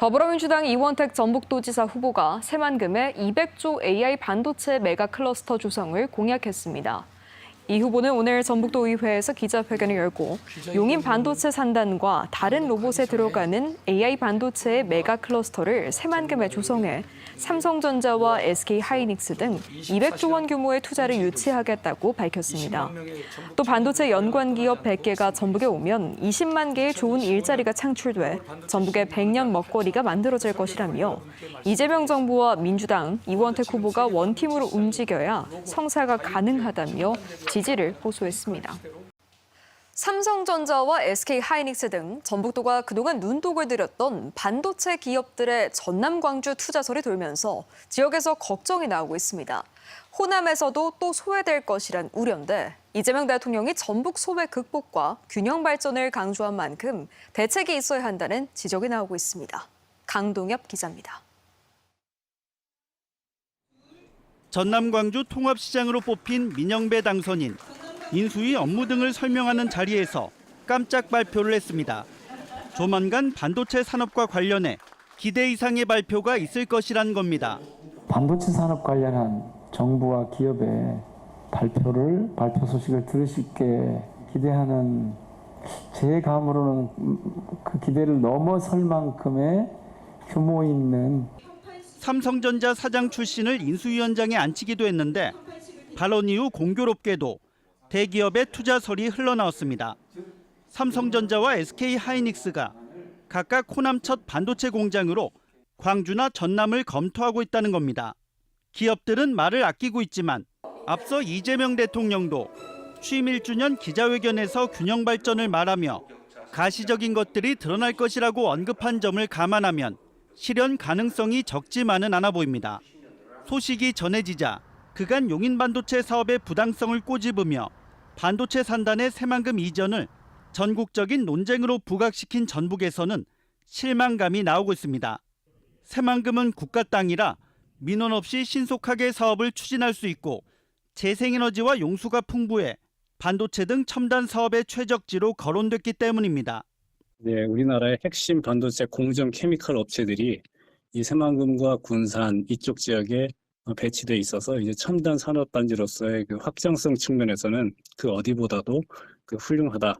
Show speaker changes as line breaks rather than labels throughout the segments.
더불어민주당 이원택 전북도지사 후보가 새만금에 200조 AI 반도체 메가 클러스터 조성을 공약했습니다. 이 후보는 오늘 전북도의회에서 기자회견을 열고 용인 반도체 산단과 다른 로봇에 들어가는 AI 반도체의 메가 클러스터를 새만금에 조성해 삼성전자와 SK하이닉스 등 200조 원 규모의 투자를 유치하겠다고 밝혔습니다. 또 반도체 연관 기업 100개가 전북에 오면 20만 개의 좋은 일자리가 창출돼 전북의 100년 먹거리가 만들어질 것이라며 이재명 정부와 민주당, 이원택 후보가 원팀으로 움직여야 성사가 가능하다며 지지를 호소했습니다. 삼성전자와 SK하이닉스 등 전북도가 그동안 눈독을 들였던 반도체 기업들의 전남 광주 투자설이 돌면서 지역에서 걱정이 나오고 있습니다. 호남에서도 또 소외될 것이란 우려인데 이재명 대통령이 전북 소외 극복과 균형 발전을 강조한 만큼 대책이 있어야 한다는 지적이 나오고 있습니다. 강동엽 기자입니다.
전남 광주 통합시장으로 뽑힌 민영배 당선인. 인수위 업무 등을 설명하는 자리에서 깜짝 발표를 했습니다. 조만간 반도체 산업과 관련해 기대 이상의 발표가 있을 것이란 겁니다.
반도체 산업 관련한 정부와 기업의 발표 소식을 들으실게 기대하는 제 감으로는 그 기대를 넘어설 만큼의 규모 있는
삼성전자 사장 출신을 인수위원장에 앉히기도 했는데 발언 이후 공교롭게도 대기업의 투자설이 흘러나왔습니다. 삼성전자와 SK하이닉스가 각각 호남 첫 반도체 공장으로 광주나 전남을 검토하고 있다는 겁니다. 기업들은 말을 아끼고 있지만 앞서 이재명 대통령도 취임 1주년 기자회견에서 균형 발전을 말하며 가시적인 것들이 드러날 것이라고 언급한 점을 감안하면 실현 가능성이 적지만은 않아 보입니다. 소식이 전해지자 그간 용인 반도체 사업의 부당성을 꼬집으며 반도체 산단의 새만금 이전을 전국적인 논쟁으로 부각시킨 전북에서는 실망감이 나오고 있습니다. 새만금은 국가 땅이라 민원 없이 신속하게 사업을 추진할 수 있고 재생에너지와 용수가 풍부해 반도체 등 첨단 사업의 최적지로 거론됐기 때문입니다.
네, 우리나라의 핵심 반도체 공정 케미컬 업체들이 이 새만금과 군산 이쪽 지역에 배치돼 있어서 이제 첨단 산업 단지로서의 그 확장성 측면에서는 그 어디보다도 훌륭하다.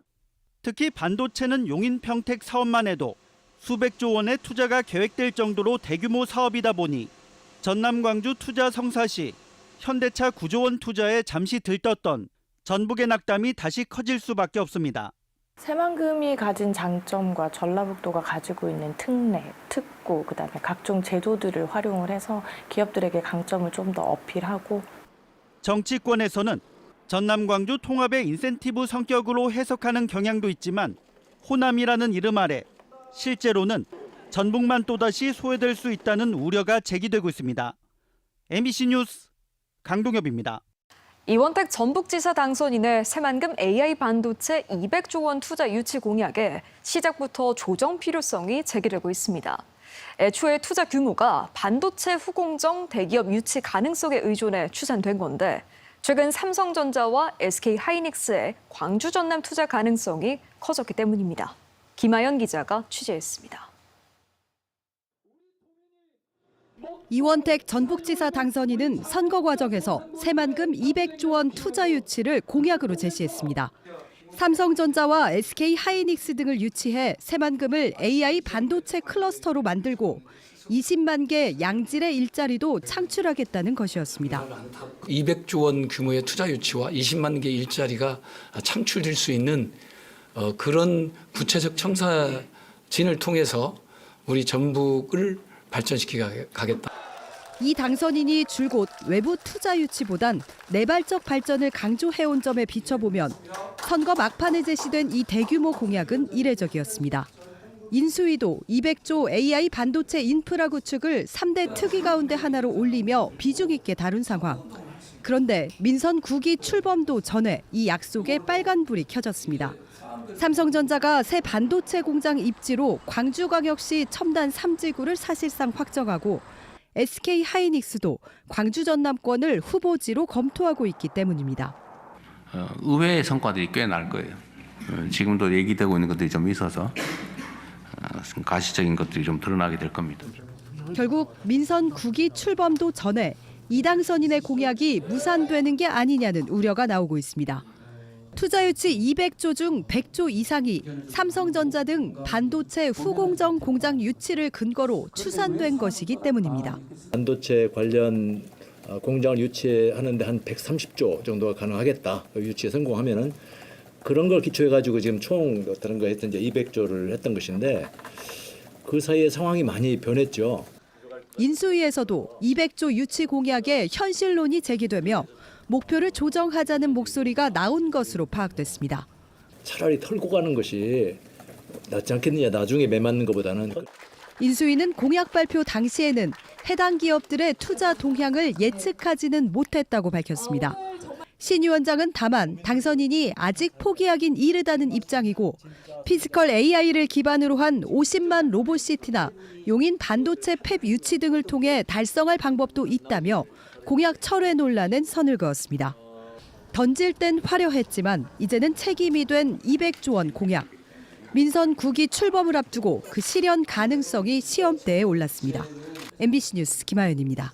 특히 반도체는 용인 평택 사업만 해도 수백조 원의 투자가 계획될 정도로 대규모 사업이다 보니 전남 광주 투자 성사 시 현대차 9조 원 투자에 잠시 들떴던 전북의 낙담이 다시 커질 수밖에 없습니다.
새만금이 가진 장점과 전라북도가 가지고 있는 특례, 특구, 그다음에 각종 제도들을 활용을 해서 기업들에게 강점을 좀 더 어필하고
정치권에서는 전남 광주 통합의 인센티브 성격으로 해석하는 경향도 있지만 호남이라는 이름 아래 실제로는 전북만 또다시 소외될 수 있다는 우려가 제기되고 있습니다. MBC 뉴스 강동엽입니다.
이원택 전북지사 당선인의 새만금 AI 반도체 200조 원 투자 유치 공약에 시작부터 조정 필요성이 제기되고 있습니다. 애초에 투자 규모가 반도체 후공정 대기업 유치 가능성에 의존해 추산된 건데 최근 삼성전자와 SK하이닉스의 광주 전남 투자 가능성이 커졌기 때문입니다. 김아연 기자가 취재했습니다.
이원택 전북지사 당선인은 선거 과정에서 새만금 200조 원 투자 유치를 공약으로 제시했습니다. 삼성전자와 SK하이닉스 등을 유치해 새만금을 AI 반도체 클러스터로 만들고 20만 개 양질의 일자리도 창출하겠다는 것이었습니다.
200조 원 규모의 투자 유치와 20만 개 일자리가 창출될 수 있는 그런 구체적 청사진을 통해서 우리 전북을 발전시켜 가겠다.
이 당선인이 줄곧 외부 투자 유치보단 내발적 발전을 강조해온 점에 비춰보면 선거 막판에 제시된 이 대규모 공약은 이례적이었습니다. 인수위도 200조 AI 반도체 인프라 구축을 3대 특위 가운데 하나로 올리며 비중 있게 다룬 상황. 그런데 민선 9기 출범도 전에 이 약속에 빨간불이 켜졌습니다. 삼성전자가 새 반도체 공장 입지로 광주광역시 첨단 3지구를 사실상 확정하고 SK하이닉스도 광주 전남권을 후보지로 검토하고 있기 때문입니다.
의외의 성과들이 꽤 날 거예요. 지금도 얘기되고 있는 것들이 좀 있어서 가시적인 것들이 좀 드러나게 될 겁니다.
결국 민선 9기 출범도 전에 이당선인의 공약이 무산되는 게 아니냐는 우려가 나오고 있습니다. 투자 유치 200조 중 100조 이상이 삼성전자 등 반도체 후공정 공장 유치를 근거로 추산된 것이기 때문입니다.
반도체 관련 공장을 유치하는데 한 130조 정도가 가능하겠다. 유치에 성공하면은 그런 걸 기초해 가지고 지금 총 어떤 거 했던 이제 200조를 했던 것인데 그 사이에 상황이 많이 변했죠.
인수위에서도 200조 유치 공약에 현실론이 제기되며 목표를 조정하자는 목소리가 나온 것으로 파악됐습니다.
차라리 털고 가는 것이 낫지 않겠느냐. 나중에 매맞는 것보다는.
인수위는 공약 발표 당시에는 해당 기업들의 투자 동향을 예측하지는 못했다고 밝혔습니다. 신 위원장은 다만 당선인이 아직 포기하긴 이르다는 입장이고 피지컬 AI를 기반으로 한 50만 로봇시티나 용인 반도체 팹 유치 등을 통해 달성할 방법도 있다며 공약 철회 논란은 선을 그었습니다. 던질 땐 화려했지만 이제는 책임이 된 200조 원 공약. 민선 9기 출범을 앞두고 그 실현 가능성이 시험대에 올랐습니다. MBC 뉴스 김하연입니다.